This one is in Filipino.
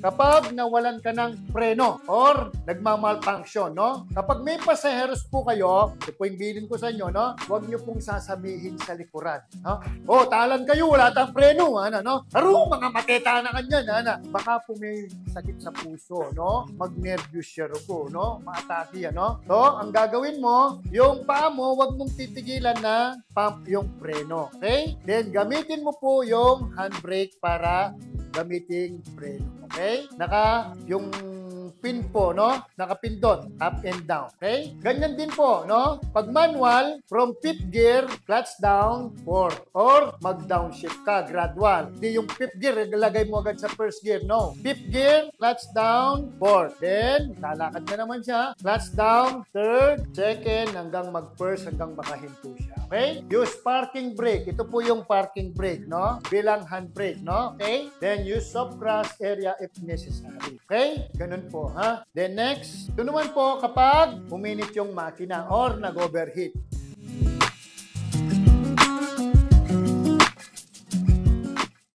kapag nawalan ka ng preno or nagmamalfunction, no? Kapag may pasaheros po kayo, ito po yung bilin ko sa inyo, no? Huwag nyo pong sasabihin sa likuran, no? Oh, talan kayo, wala tayong preno, ano, no? Haro, mga mateta na kanyan, ano? Baka po may sakit sa puso, no? Mag-nervous siya po, no? Maatake yan, no? So, ang gagawin mo, yung paa mo, huwag mong titigilan na pump yung preno, okay? Then, gamitin mo po yung handbrake para gamitin preno, okay? Yung pin po, no? Nakapindot, up and down, okay? Ganyan din po, no? Pag manual, from 5th gear, clutch down, 4th. Or mag-downshift ka, gradual. Hindi yung 5th gear, ilagay mo agad sa 1st gear, no? 5th gear, clutch down, 4th. Then, lalakad na naman siya, clutch down, 3rd, 2nd, hanggang mag-1st, hanggang makahinto siya. Okay? Use parking brake. Ito po yung parking brake, no? Bilang handbrake, no? Okay? Then, use soft grass area if necessary. Okay? Ganun po, ha? Then, next, ito naman po kapag uminit yung makina or nag-overheat.